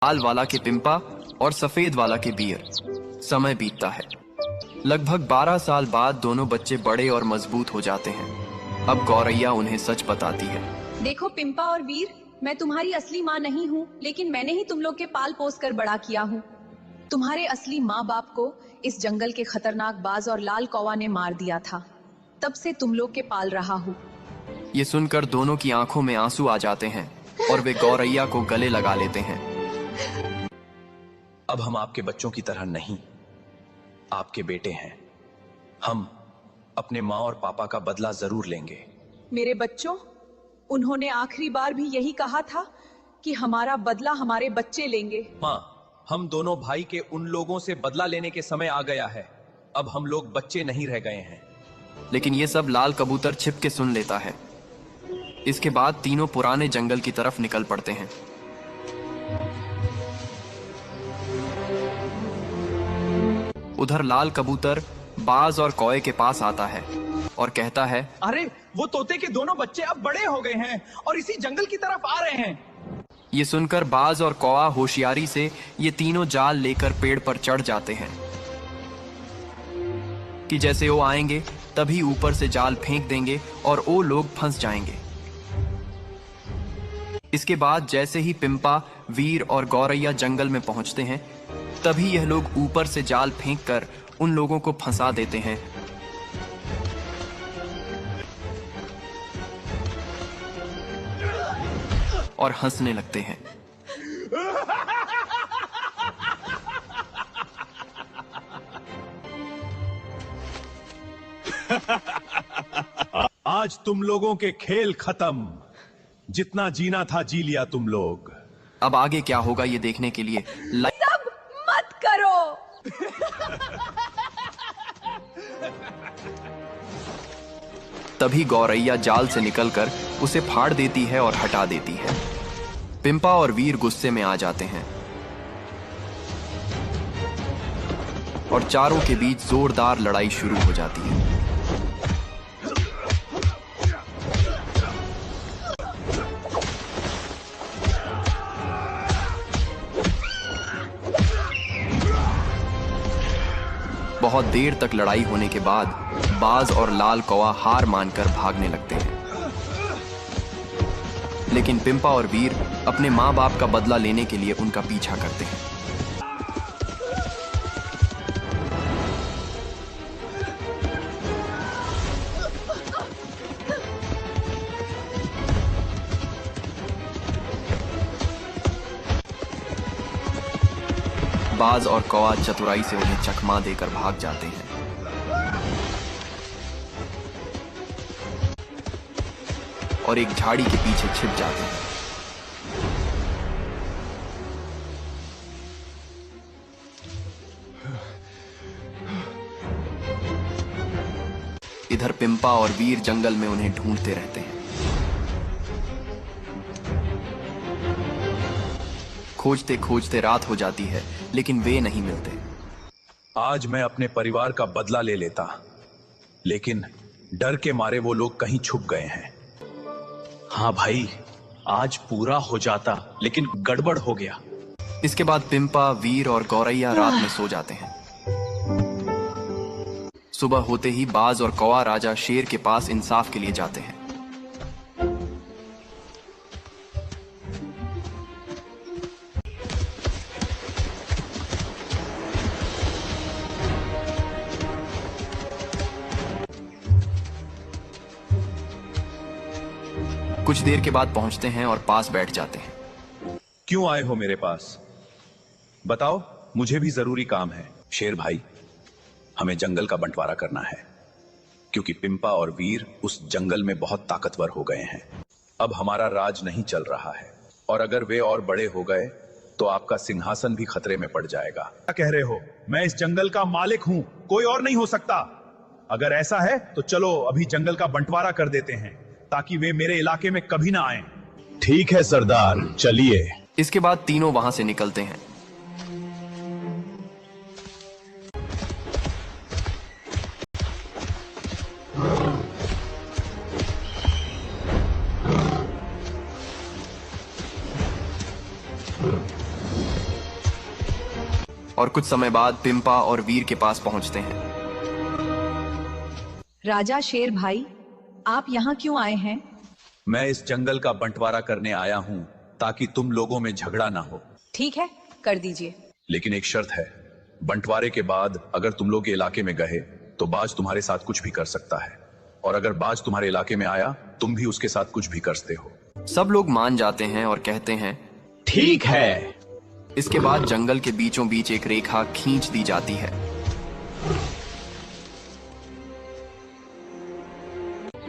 लाल वाला के पिंपा और सफेद वाला के बीर। समय बीतता है। लगभग 12 साल बाद दोनों बच्चे बड़े और मजबूत हो जाते हैं। अब गौरैया उन्हें सच बताती है। देखो पिंपा और वीर, मैं तुम्हारी असली माँ नहीं हूँ, लेकिन मैंने ही तुम लोग के पाल पोस कर बड़ा किया हूँ। तुम्हारे असली माँ बाप को इस जंगल के खतरनाक बाज और लाल कौवा ने मार दिया था। तब से तुम लोग के पाल रहा हूँ। ये सुनकर दोनों की आंखों में आंसू आ जाते हैं और वे गौरैया को गले लगा लेते हैं। अब हम आपके बच्चों की तरह नहीं, आपके बेटे हैं। हम अपने माँ और पापा का बदला जरूर लेंगे। मेरे बच्चों, उन्होंने आखिरी बार भी यही कहा था कि हमारा बदला हमारे बच्चे लेंगे। माँ, हम दोनों भाई के उन लोगों से बदला लेने के समय आ गया है। अब हम लोग बच्चे नहीं रह गए हैं। लेकिन ये सब लाल कबूतर छिप के सुन लेता है। इसके बाद तीनों पुराने जंगल की तरफ निकल पड़ते हैं। उधर लाल कबूतर बाज और कौए के पास आता है और कहता है, अरे वो तोते के दोनों बच्चे अब बड़े हो गए हैं और इसी जंगल की तरफ आ रहे हैं। ये सुनकर बाज और कौआ होशियारी से ये तीनों जाल लेकर पेड़ पर चढ़ जाते हैं कि जैसे वो आएंगे तभी ऊपर से जाल फेंक देंगे और वो लोग फंस जाएंगे। इसके बाद जैसे ही पिंपा, वीर और गौरैया जंगल में पहुंचते हैं, तभी यह लोग ऊपर से जाल फेंककर उन लोगों को फंसा देते हैं। और हंसने लगते हैं। आज तुम लोगों के खेल खत्म। जितना जीना था जी लिया तुम लोग। अब आगे क्या होगा ये देखने के लिए सब मत करो। तभी गौरैया जाल से निकलकर उसे फाड़ देती है और हटा देती है। पिंपा और वीर गुस्से में आ जाते हैं और चारों के बीच जोरदार लड़ाई शुरू हो जाती है। बहुत देर तक लड़ाई होने के बाद बाज और लाल कौवा हार मानकर भागने लगते हैं। लेकिन पिंपा और वीर अपने माँ बाप का बदला लेने के लिए उनका पीछा करते हैं। बाज और कौवा चतुराई से उन्हें चकमा देकर भाग जाते हैं। और एक झाड़ी के पीछे छिप जाते हैं। इधर पिंपा और वीर जंगल में उन्हें ढूंढते रहते हैं। खोजते खोजते रात हो जाती है, लेकिन वे नहीं मिलते। आज मैं अपने परिवार का बदला ले लेता, लेकिन डर के मारे वो लोग कहीं छुप गए हैं। हाँ भाई, आज पूरा हो जाता, लेकिन गड़बड़ हो गया। इसके बाद पिंपा, वीर और गौरैया रात में सो जाते हैं। सुबह होते ही बाज और कौवा राजा शेर के पास इंसाफ के लिए जाते हैं। कुछ देर के बाद पहुंचते हैं और पास बैठ जाते हैं। क्यों आए हो मेरे पास? बताओ, मुझे भी जरूरी काम है। शेर भाई, हमें जंगल का बंटवारा करना है, क्योंकि पिंपा और वीर उस जंगल में बहुत ताकतवर हो गए हैं। अब हमारा राज नहीं चल रहा है, और अगर वे और बड़े हो गए तो आपका सिंहासन भी खतरे में पड़ जाएगा। क्या कह रहे हो? मैं इस जंगल का मालिक हूं, कोई और नहीं हो सकता। अगर ऐसा है तो चलो अभी जंगल का बंटवारा कर देते हैं, ताकि वे मेरे इलाके में कभी ना आए। ठीक है सरदार, चलिए। इसके बाद तीनों वहां से निकलते हैं। और कुछ समय बाद पिंपा और वीर के पास पहुंचते हैं। राजा शेर भाई, आप यहाँ क्यों आए हैं? मैं इस जंगल का बंटवारा करने आया हूं ताकि तुम लोगों में झगड़ा ना हो। ठीक है, कर दीजिए। लेकिन एक शर्त है, बंटवारे के बाद अगर तुम लोग के इलाके में गए तो बाज तुम्हारे साथ कुछ भी कर सकता है, और अगर बाज तुम्हारे इलाके में आया तुम भी उसके साथ कुछ भी कर सकते हो। सब लोग मान जाते हैं और कहते हैं ठीक है। इसके बाद जंगल के बीचों बीच एक रेखा खींच दी जाती है।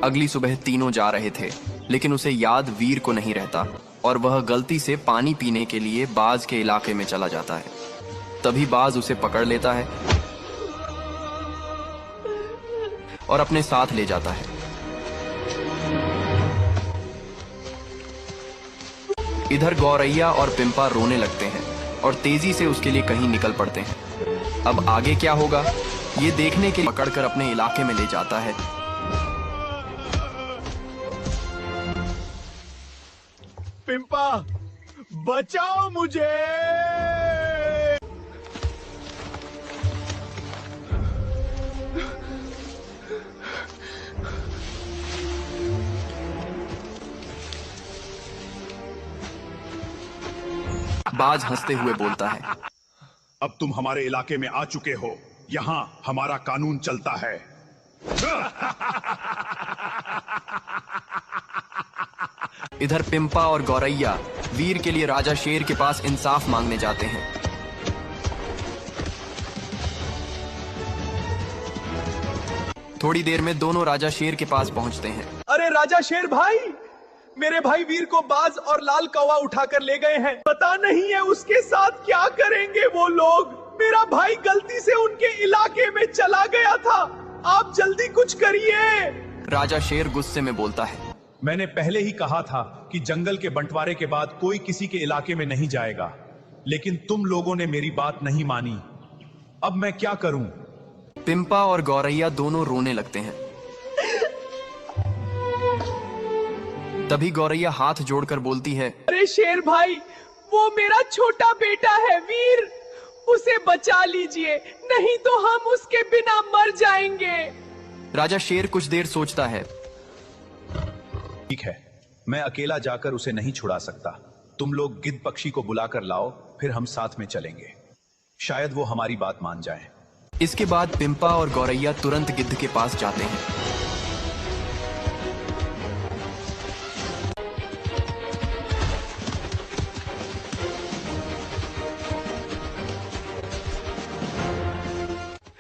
अगली सुबह तीनों जा रहे थे, लेकिन उसे याद वीर को नहीं रहता और वह गलती से पानी पीने के लिए बाज के इलाके में चला जाता है। तभी बाज उसे पकड़ लेता है और अपने साथ ले जाता है। इधर गौरैया और पिंपा रोने लगते हैं और तेजी से उसके लिए कहीं निकल पड़ते हैं। अब आगे क्या होगा ये देखने के लिए पकड़कर अपने इलाके में ले जाता है। पिंपा, बचाओ मुझे। बाज हंसते हुए बोलता है, अब तुम हमारे इलाके में आ चुके हो, यहाँ हमारा कानून चलता है। इधर पिंपा और गौरैया वीर के लिए राजा शेर के पास इंसाफ मांगने जाते हैं। थोड़ी देर में दोनों राजा शेर के पास पहुंचते हैं। अरे राजा शेर भाई, मेरे भाई वीर को बाज और लाल कौवा उठाकर ले गए हैं। पता नहीं है उसके साथ क्या करेंगे वो लोग। मेरा भाई गलती से उनके इलाके में चला गया था, आप जल्दी कुछ करिए। राजा शेर गुस्से में बोलता है, मैंने पहले ही कहा था कि जंगल के बंटवारे के बाद कोई किसी के इलाके में नहीं जाएगा, लेकिन तुम लोगों ने मेरी बात नहीं मानी। अब मैं क्या करूं? पिंपा और गौरैया दोनों रोने लगते हैं। तभी गौरैया हाथ जोड़कर बोलती है, अरे शेर भाई, वो मेरा छोटा बेटा है वीर, उसे बचा लीजिए, नहीं तो हम उसके बिना मर जाएंगे। राजा शेर कुछ देर सोचता है। ठीक है, मैं अकेला जाकर उसे नहीं छुड़ा सकता। तुम लोग गिद्ध पक्षी को बुलाकर लाओ, फिर हम साथ में चलेंगे। शायद वो हमारी बात मान जाए। इसके बाद पिंपा और गौरैया तुरंत गिद्ध के पास जाते हैं।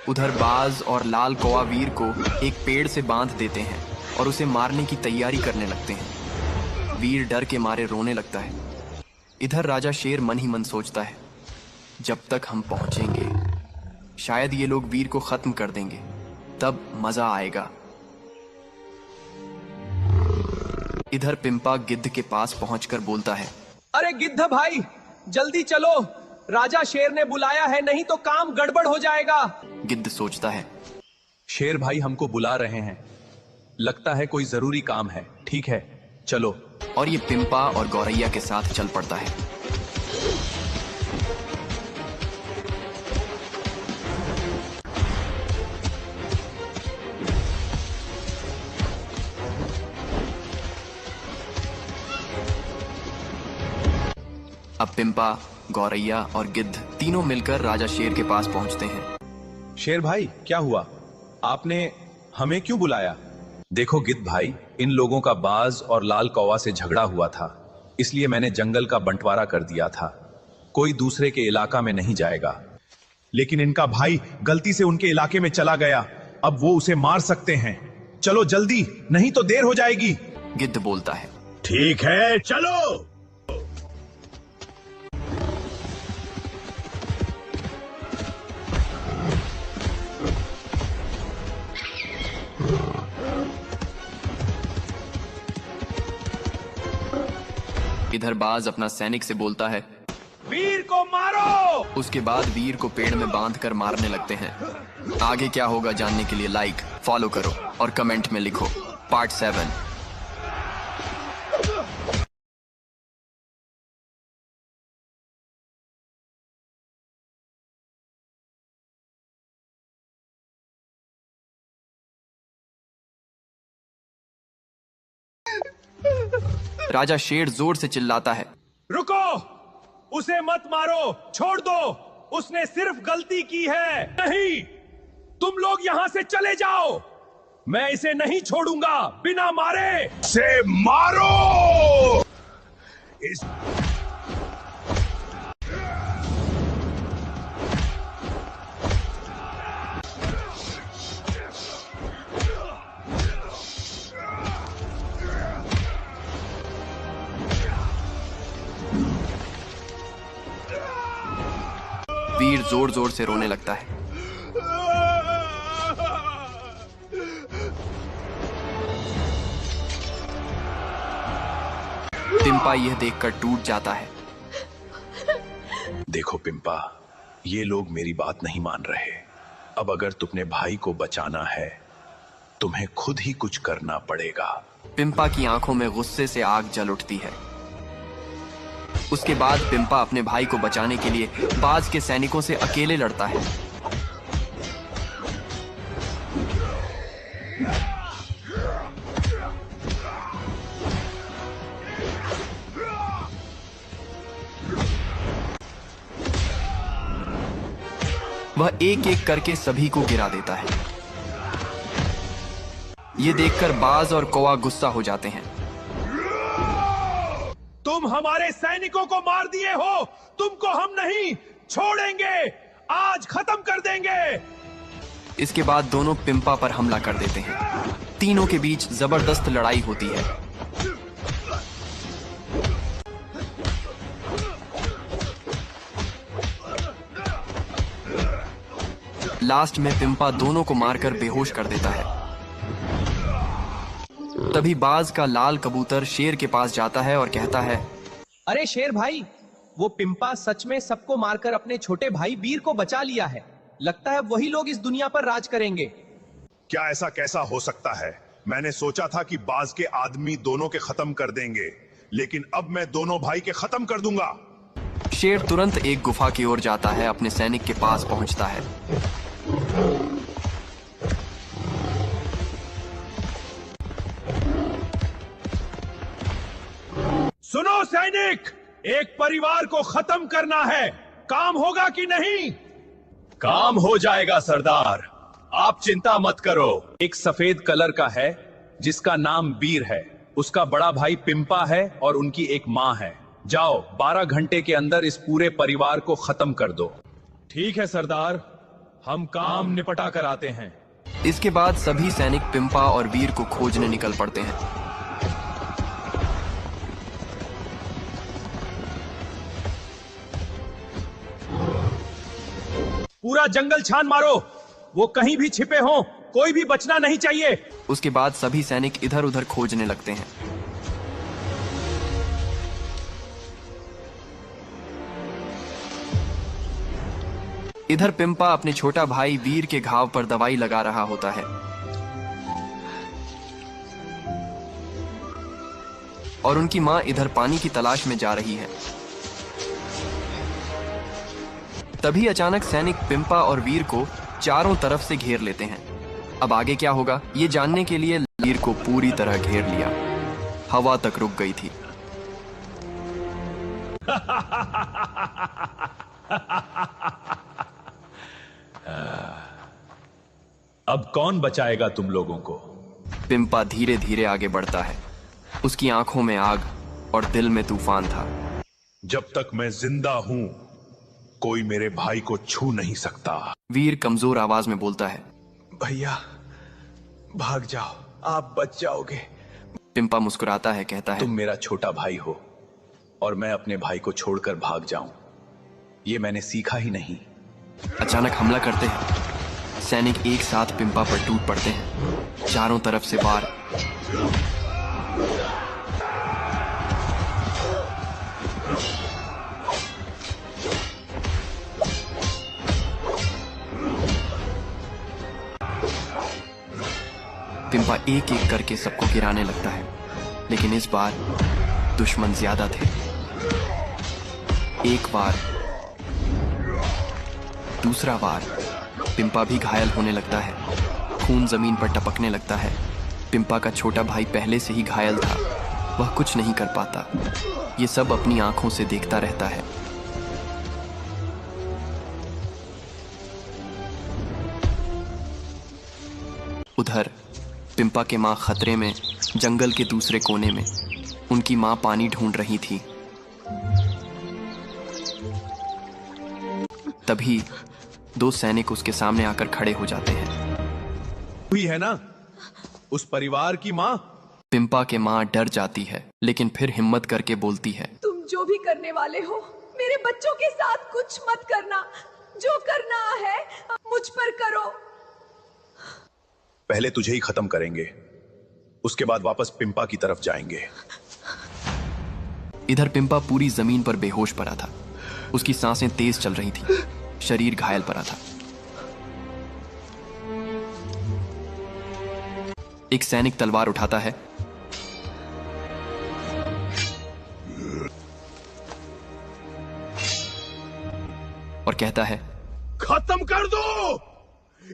उधर बाज और लाल कौवा वीर को एक पेड़ से बांध देते हैं और उसे मारने की तैयारी करने लगते हैं। वीर डर के मारे रोने लगता है। इधर राजा शेर मन ही मन सोचता है, जब तक हम पहुंचेंगे शायद ये लोग वीर को खत्म कर देंगे, तब मजा आएगा। इधर पिंपा गिद्ध के पास पहुंचकर बोलता है, अरे गिद्ध भाई, जल्दी चलो, राजा शेर ने बुलाया है, नहीं तो काम गड़बड़ हो जाएगा। गिद्ध सोचता है, शेर भाई हमको बुला रहे हैं, लगता है कोई जरूरी काम है। ठीक है, चलो। और ये पिंपा और गौरैया के साथ चल पड़ता है। अब पिंपा, गौरैया और गिद्ध तीनों मिलकर राजा शेर के पास पहुंचते हैं। शेर भाई, क्या हुआ? आपने हमें क्यों बुलाया? देखो गिद्ध भाई, इन लोगों का बाज और लाल कौवा से झगड़ा हुआ था, इसलिए मैंने जंगल का बंटवारा कर दिया था। कोई दूसरे के इलाका में नहीं जाएगा। लेकिन इनका भाई गलती से उनके इलाके में चला गया, अब वो उसे मार सकते हैं। चलो जल्दी, नहीं तो देर हो जाएगी। गिद्ध बोलता है, ठीक है, चलो। इधर बाज अपना सैनिक से बोलता है, वीर को मारो। उसके बाद वीर को पेड़ में बांधकर मारने लगते हैं। आगे क्या होगा जानने के लिए लाइक, फॉलो करो और कमेंट में लिखो पार्ट 7। राजा शेर जोर से चिल्लाता है। रुको, उसे मत मारो, छोड़ दो, उसने सिर्फ गलती की है। नहीं, तुम लोग यहां से चले जाओ, मैं इसे नहीं छोड़ूंगा बिना मारे। से मारो। इस वीर जोर जोर से रोने लगता है। पिंपा यह देखकर टूट जाता है। देखो पिंपा, ये लोग मेरी बात नहीं मान रहे। अब अगर तुमने भाई को बचाना है, तुम्हें खुद ही कुछ करना पड़ेगा। पिंपा की आंखों में गुस्से से आग जल उठती है। उसके बाद पिंपा अपने भाई को बचाने के लिए बाज के सैनिकों से अकेले लड़ता है। वह एक एक करके सभी को गिरा देता है। ये देखकर बाज और कौवा गुस्सा हो जाते हैं। तुम हमारे सैनिकों को मार दिए हो, तुमको हम नहीं छोड़ेंगे, आज खत्म कर देंगे। इसके बाद दोनों पिंपा पर हमला कर देते हैं। तीनों के बीच जबरदस्त लड़ाई होती है। लास्ट में पिंपा दोनों को मारकर बेहोश कर देता है। तभी बाज का लाल कबूतर शेर के पास जाता है और कहता है, अरे शेर भाई, वो पिंपा सच में सबको मारकर अपने छोटे भाई वीर को बचा लिया है। लगता है वही लोग इस दुनिया पर राज करेंगे। क्या ऐसा कैसा हो सकता है? मैंने सोचा था कि बाज के आदमी दोनों के खत्म कर देंगे, लेकिन अब मैं दोनों भाई के खत्म कर दूंगा। शेर तुरंत एक गुफा की ओर जाता है, अपने सैनिक के पास पहुंचता है। सुनो सैनिक, एक परिवार को खत्म करना है, काम होगा कि नहीं? काम हो जाएगा सरदार, आप चिंता मत करो। एक सफेद कलर का है जिसका नाम वीर है, उसका बड़ा भाई पिंपा है और उनकी एक माँ है। जाओ, 12 घंटे के अंदर इस पूरे परिवार को खत्म कर दो। ठीक है सरदार, हम काम निपटा कर आते हैं। इसके बाद सभी सैनिक पिंपा और वीर को खोजने निकल पड़ते हैं। पूरा जंगल छान मारो, वो कहीं भी छिपे हों, कोई भी बचना नहीं चाहिए। उसके बाद सभी सैनिक इधर उधर खोजने लगते हैं। इधर पिंपा अपने छोटा भाई वीर के घाव पर दवाई लगा रहा होता है और उनकी मां इधर पानी की तलाश में जा रही है। तभी अचानक सैनिक पिंपा और वीर को चारों तरफ से घेर लेते हैं। अब आगे क्या होगा ये जानने के लिए वीर को पूरी तरह घेर लिया। हवा तक रुक गई थी। अब कौन बचाएगा तुम लोगों को? पिंपा धीरे धीरे आगे बढ़ता है। उसकी आंखों में आग और दिल में तूफान था। जब तक मैं जिंदा हूं, कोई मेरे भाई को छू नहीं सकता। वीर कमजोर आवाज में बोलता है, भैया भाग जाओ, आप बच जाओगे। पिंपा मुस्कुराता है, कहता है, तुम मेरा छोटा भाई हो और मैं अपने भाई को छोड़कर भाग जाऊं, ये मैंने सीखा ही नहीं। अचानक हमला करते हैं। सैनिक एक साथ पिंपा पर टूट पड़ते हैं। चारों तरफ से वार। पिंपा एक एक करके सबको गिराने लगता है, लेकिन इस बार दुश्मन ज्यादा थे। एक बार, दूसरा बार, पिंपा भी घायल होने लगता है। खून जमीन पर टपकने लगता है। पिंपा का छोटा भाई पहले से ही घायल था। वह कुछ नहीं कर पाता। ये सब अपनी आंखों से देखता रहता है। उधर पिंपा के माँ खतरे में जंगल के दूसरे कोने में उनकी माँ पानी ढूंढ रही थी। तभी दो सैनिक उसके सामने आकर खड़े हो जाते हैं। हुई है ना उस परिवार की माँ। पिंपा के माँ डर जाती है, लेकिन फिर हिम्मत करके बोलती है, तुम जो भी करने वाले हो मेरे बच्चों के साथ कुछ मत करना। जो करना है मुझ पर करो। पहले तुझे ही खत्म करेंगे, उसके बाद वापस पिंपा की तरफ जाएंगे। इधर पिंपा पूरी जमीन पर बेहोश पड़ा था। उसकी सांसें तेज चल रही थी, शरीर घायल पड़ा था। एक सैनिक तलवार उठाता है और कहता है, खत्म कर दो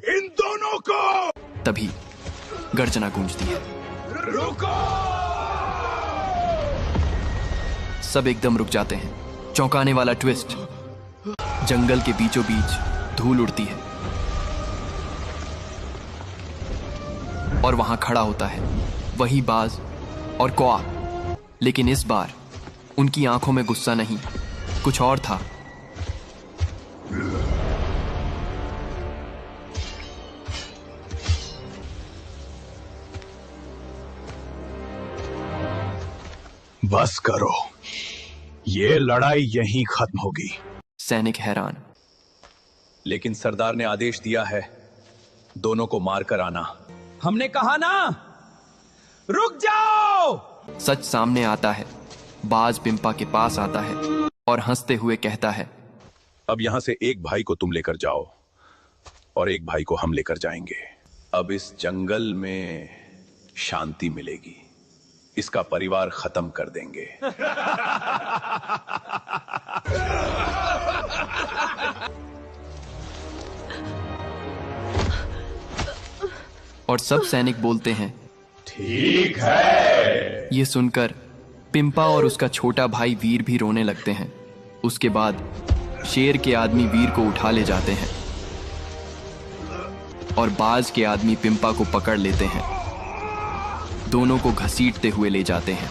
इन दोनों को। तभी गर्जना गूंजती है। रुको। सब एकदम रुक जाते हैं। चौंकाने वाला ट्विस्ट, जंगल के बीचों बीच धूल उड़ती है और वहां खड़ा होता है वही बाज और कौआ। लेकिन इस बार उनकी आंखों में गुस्सा नहीं, कुछ और था। बस करो, ये लड़ाई यहीं खत्म होगी। सैनिक हैरान। लेकिन सरदार ने आदेश दिया है दोनों को मारकर आना। हमने कहा ना, रुक जाओ। सच सामने आता है। बाज पिंपा के पास आता है और हंसते हुए कहता है, अब यहां से एक भाई को तुम लेकर जाओ और एक भाई को हम लेकर जाएंगे। अब इस जंगल में शांति मिलेगी, इसका परिवार खत्म कर देंगे। और सब सैनिक बोलते हैं, ठीक है। ये सुनकर पिंपा और उसका छोटा भाई वीर भी रोने लगते हैं। उसके बाद शेर के आदमी वीर को उठा ले जाते हैं और बाज के आदमी पिंपा को पकड़ लेते हैं। दोनों को घसीटते हुए ले जाते हैं।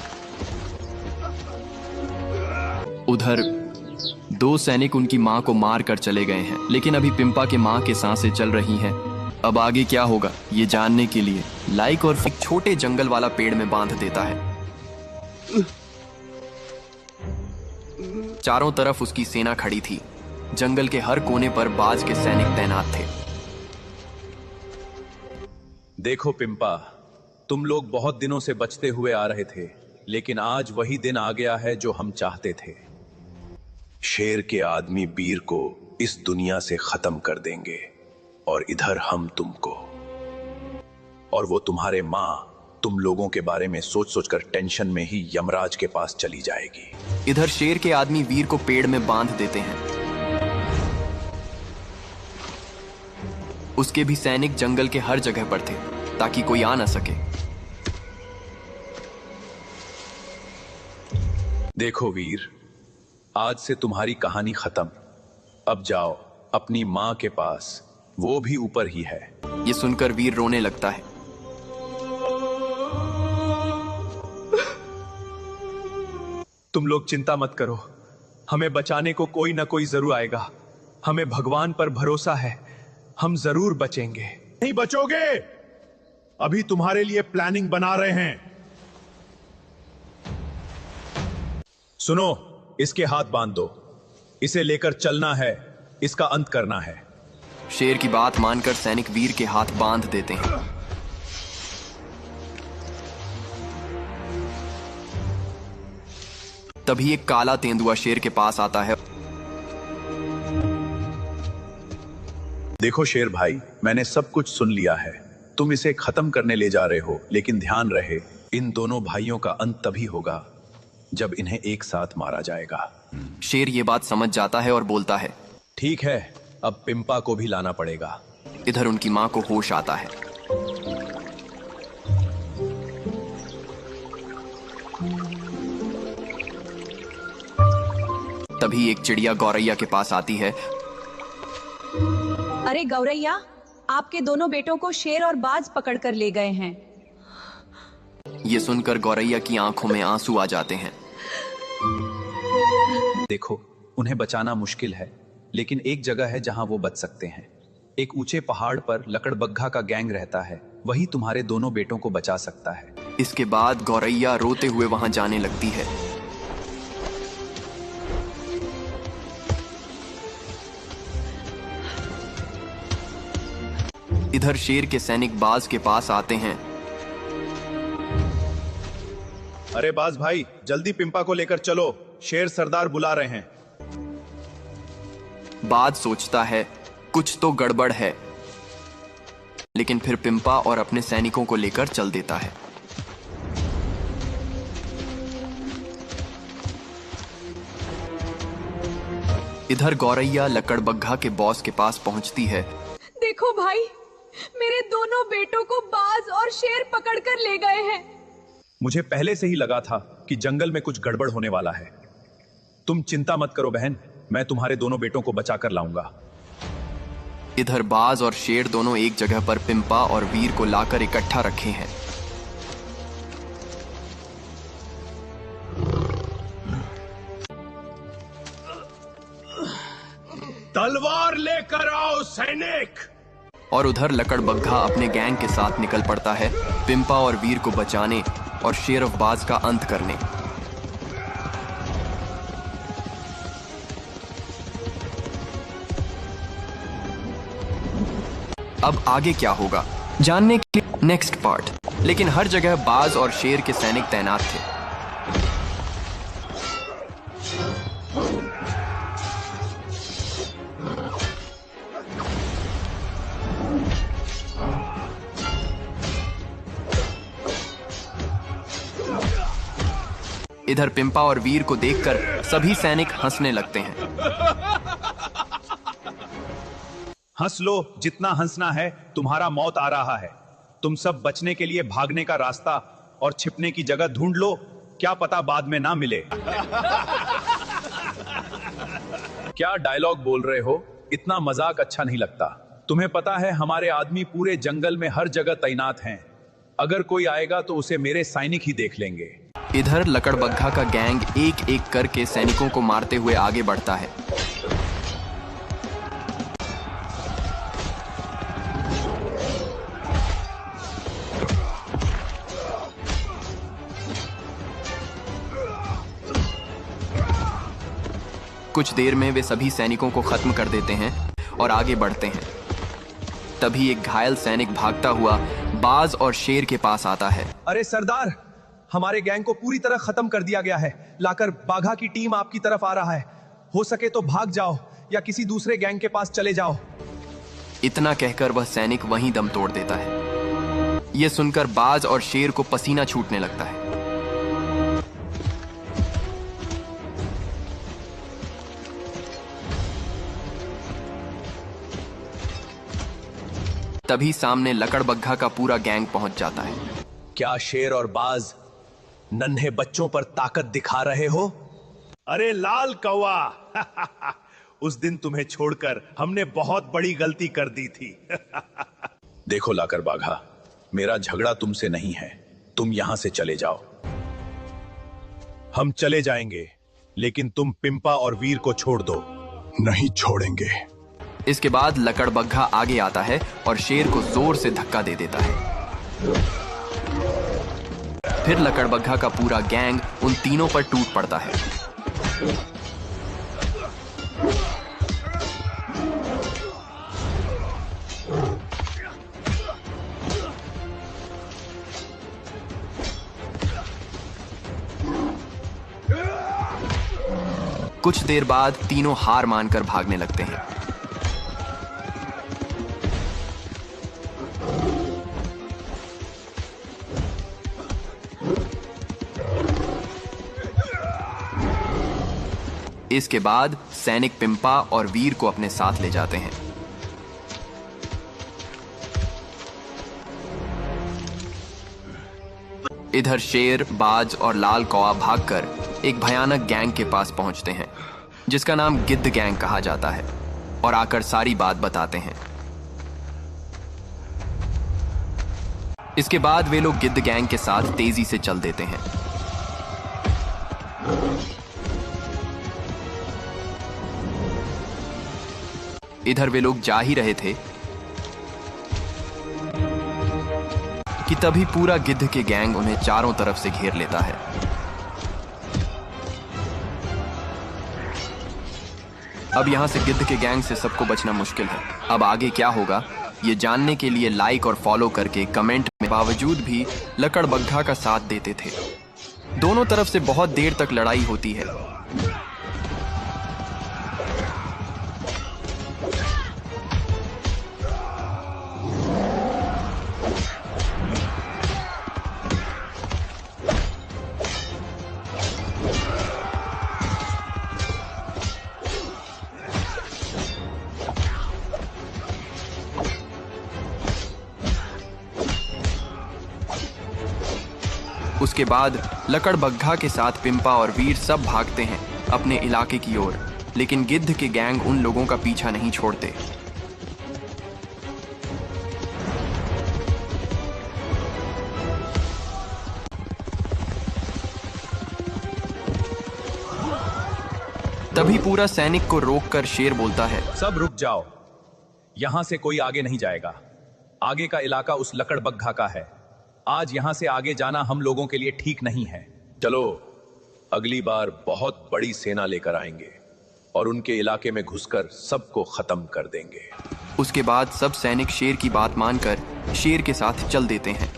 उधर दो सैनिक उनकी मां को मार कर चले गए हैं, लेकिन अभी पिंपा के मां के सांसें चल रही हैं। अब आगे क्या होगा ये जानने के लिए लाइक और एक छोटे जंगल वाला पेड़ में बांध देता है। चारों तरफ उसकी सेना खड़ी थी। जंगल के हर कोने पर बाज के सैनिक तैनात थे। देखो पिंपा, तुम लोग बहुत दिनों से बचते हुए आ रहे थे, लेकिन आज वही दिन आ गया है जो हम चाहते थे। शेर के आदमी वीर को इस दुनिया से खत्म कर देंगे और इधर हम तुमको। और वो तुम्हारे मां तुम लोगों के बारे में सोच सोचकर टेंशन में ही यमराज के पास चली जाएगी। इधर शेर के आदमी वीर को पेड़ में बांध देते हैं। उसके भी सैनिक जंगल के हर जगह पर थे ताकि कोई आ न सके। देखो वीर, आज से तुम्हारी कहानी खत्म। अब जाओ अपनी मां के पास, वो भी ऊपर ही है। ये सुनकर वीर रोने लगता है। तुम लोग चिंता मत करो, हमें बचाने को कोई ना कोई जरूर आएगा। हमें भगवान पर भरोसा है, हम जरूर बचेंगे। नहीं बचोगे, अभी तुम्हारे लिए प्लानिंग बना रहे हैं। सुनो, इसके हाथ बांध दो, इसे लेकर चलना है, इसका अंत करना है। शेर की बात मानकर सैनिक वीर के हाथ बांध देते हैं। तभी एक काला तेंदुआ शेर के पास आता है। देखो शेर भाई, मैंने सब कुछ सुन लिया है। तुम इसे खत्म करने ले जा रहे हो, लेकिन ध्यान रहे, इन दोनों भाइयों का अंत तभी होगा जब इन्हें एक साथ मारा जाएगा। शेर ये बात समझ जाता है और बोलता है, ठीक है, अब पिंपा को भी लाना पड़ेगा। इधर उनकी मां को होश आता है। तभी एक चिड़िया गौरैया के पास आती है। अरे गौरैया, आपके दोनों बेटों को शेर और बाज पकड़ कर ले गए हैं। ये सुनकर गौरैया की आंखों में आंसू आ जाते हैं। देखो, उन्हें बचाना मुश्किल है, लेकिन एक जगह है जहां वो बच सकते हैं। एक ऊंचे पहाड़ पर लकड़बग्घा का गैंग रहता है, वही तुम्हारे दोनों बेटों को बचा सकता है। इसके बाद गौरैया रोते हुए वहां जाने लगती है। इधर शेर के सैनिक बाज के पास आते हैं। अरे बाज भाई, जल्दी पिंपा को लेकर चलो, शेर सरदार बुला रहे हैं। बाज सोचता है कुछ तो गड़बड़ है, लेकिन फिर पिंपा और अपने सैनिकों को लेकर चल देता है। इधर गौरैया लकड़बग्घा के बॉस के पास पहुंचती है। देखो भाई, मेरे दोनों बेटों को बाज और शेर पकड़ कर ले गए हैं। मुझे पहले से ही लगा था कि जंगल में कुछ गड़बड़ होने वाला है। तुम चिंता मत करो बहन, मैं तुम्हारे दोनों बेटों को बचा कर लाऊंगा। इधर बाज और शेर दोनों एक जगह पर पिंपा और वीर को लाकर इकट्ठा रखे हैं। तलवार लेकर आओ सैनिक। और उधर लकड़बग्घा अपने गैंग के साथ निकल पड़ता है, पिंपा और वीर को बचाने और शेर ऑफ बाज का अंत करने। अब आगे क्या होगा जानने के लिए नेक्स्ट पार्ट। लेकिन हर जगह बाज और शेर के सैनिक तैनात थे। इधर पिंपा और वीर को देखकर सभी सैनिक हंसने लगते हैं। हंस लो जितना हंसना है, तुम्हारा मौत आ रहा है। तुम सब बचने के लिए भागने का रास्ता और छिपने की जगह ढूंढ लो, क्या पता बाद में ना मिले। क्या डायलॉग बोल रहे हो? इतना मजाक अच्छा नहीं लगता। तुम्हें पता है हमारे आदमी पूरे जंगल में हर जगह तैनात हैं। अगर कोई आएगा तो उसे मेरे सैनिक ही देख लेंगे। इधर लकड़बग्घा का गैंग एक एक करके सैनिकों को मारते हुए आगे बढ़ता है। कुछ देर में वे सभी सैनिकों को खत्म कर देते हैं और आगे बढ़ते हैं। तभी एक घायल सैनिक भागता हुआ बाज और शेर के पास आता है। अरे सरदार, हमारे गैंग को पूरी तरह खत्म कर दिया गया है। लाकर बाघा की टीम आपकी तरफ आ रहा है। हो सके तो भाग जाओ या किसी दूसरे गैंग के पास चले जाओ। इतना कहकर वह सैनिक वहीं दम तोड़ देता है। यह सुनकर बाज और शेर को पसीना छूटने लगता है। तभी सामने लकड़बग्घा का पूरा गैंग पहुंच जाता है। क्या शेर और बाज नन्हे बच्चों पर ताकत दिखा रहे हो? अरे लाल कौवा, उस दिन तुम्हें छोड़कर हमने बहुत बड़ी गलती कर दी थी। देखो लाकर बाघा, मेरा झगड़ा तुमसे नहीं है, तुम यहां से चले जाओ। हम चले जाएंगे, लेकिन तुम पिंपा और वीर को छोड़ दो। नहीं छोड़ेंगे। इसके बाद लकड़बग्घा आगे आता है और शेर को जोर से धक्का दे देता है। फिर लकड़बग्घा का पूरा गैंग उन तीनों पर टूट पड़ता है। कुछ देर बाद तीनों हार मानकर भागने लगते हैं। इसके बाद सैनिक पिंपा और वीर को अपने साथ ले जाते हैं। इधर शेर, बाज और लाल कौवा भागकर एक भयानक गैंग के पास पहुंचते हैं। जिसका नाम गिद्ध गैंग कहा जाता है, और आकर सारी बात बताते हैं। इसके बाद वे लोग गिद्ध गैंग के साथ तेजी से चल देते हैं। इधर वे लोग जा ही रहे थे कि तभी पूरा गिद्ध के गैंग उन्हें चारों तरफ से घेर लेता है। अब यहां से गिद्ध के गैंग से सबको बचना मुश्किल है। अब आगे क्या होगा ये जानने के लिए लाइक और फॉलो करके कमेंट में बावजूद भी लकड़बग्घा का साथ देते थे। दोनों तरफ से बहुत देर तक लड़ाई होती है। उसके बाद लकड़बग्घा के साथ पिंपा और वीर सब भागते हैं अपने इलाके की ओर, लेकिन गिद्ध के गैंग उन लोगों का पीछा नहीं छोड़ते। तभी पूरा सैनिक को रोककर शेर बोलता है, सब रुक जाओ, यहां से कोई आगे नहीं जाएगा। आगे का इलाका उस लकड़बग्घा का है। आज यहां से आगे जाना हम लोगों के लिए ठीक नहीं है। चलो, अगली बार बहुत बड़ी सेना लेकर आएंगे और उनके इलाके में घुसकर सबको खत्म कर देंगे। उसके बाद सब सैनिक शेर की बात मानकर शेर के साथ चल देते हैं।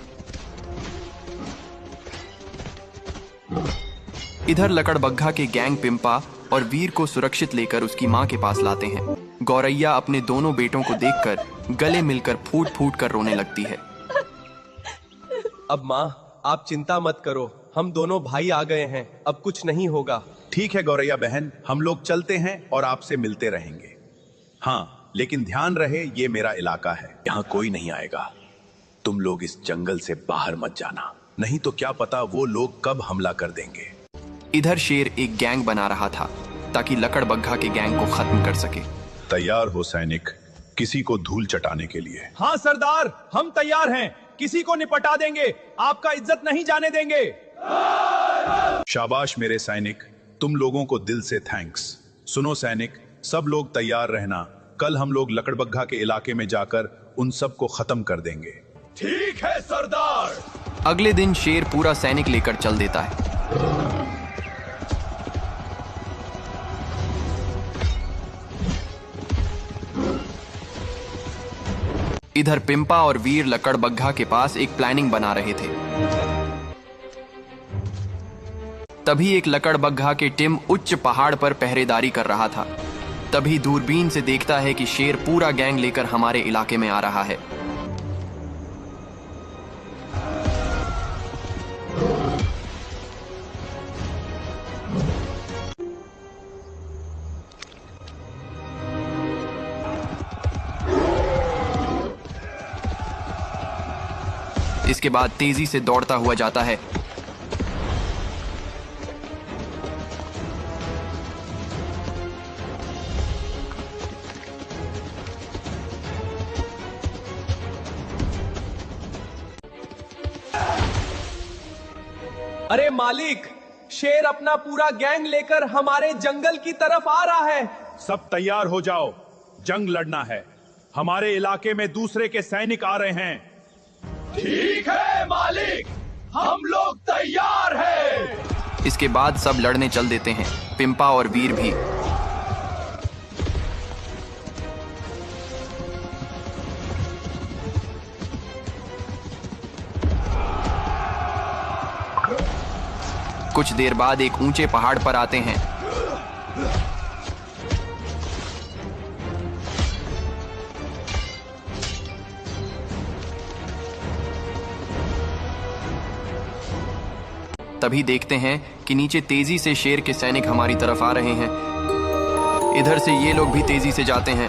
इधर लकड़बग्घा के गैंग पिंपा और वीर को सुरक्षित लेकर उसकी मां के पास लाते हैं। गौरैया अपने दोनों बेटों को देखकर गले मिलकर फूट फूट कर रोने लगती है। अब माँ, आप चिंता मत करो, हम दोनों भाई आ गए हैं, अब कुछ नहीं होगा। ठीक है गौरैया बहन, हम लोग चलते हैं और आपसे मिलते रहेंगे। हाँ, लेकिन ध्यान रहे ये मेरा इलाका है, यहाँ कोई नहीं आएगा। तुम लोग इस जंगल से बाहर मत जाना, नहीं तो क्या पता वो लोग कब हमला कर देंगे। इधर शेर एक गैंग बना रहा था ताकि लकड़बग्घा के गैंग को खत्म कर सके। तैयार हो सैनिक, किसी को धूल चटाने के लिए। हाँ सरदार, हम तैयार हैं, किसी को निपटा देंगे, आपका इज्जत नहीं जाने देंगे। शाबाश मेरे सैनिक, तुम लोगों को दिल से थैंक्स। सुनो सैनिक, सब लोग तैयार रहना, कल हम लोग लकड़बग्घा के इलाके में जाकर उन सब को खत्म कर देंगे। ठीक है सरदार। अगले दिन शेर पूरा सैनिक लेकर चल देता है। इधर पिंपा और वीर लकड़बग्घा के पास एक प्लानिंग बना रहे थे। तभी एक लकड़बग्घा के टिम उच्च पहाड़ पर पहरेदारी कर रहा था। तभी दूरबीन से देखता है कि शेर पूरा गैंग लेकर हमारे इलाके में आ रहा है। इसके बाद तेजी से दौड़ता हुआ जाता है। अरे मालिक, शेर अपना पूरा गैंग लेकर हमारे जंगल की तरफ आ रहा है। सब तैयार हो जाओ, जंग लड़ना है। हमारे इलाके में दूसरे के सैनिक आ रहे हैं। ठीक है मालिक, हम लोग तैयार हैं। इसके बाद सब लड़ने चल देते हैं, पिंपा और वीर भी। कुछ देर बाद एक ऊंचे पहाड़ पर आते हैं। तभी देखते हैं कि नीचे तेजी से शेर के सैनिक हमारी तरफ आ रहे हैं। इधर से ये लोग भी तेजी से जाते हैं।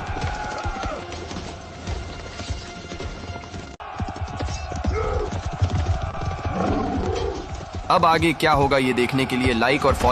अब आगे क्या होगा ये देखने के लिए लाइक और फॉलो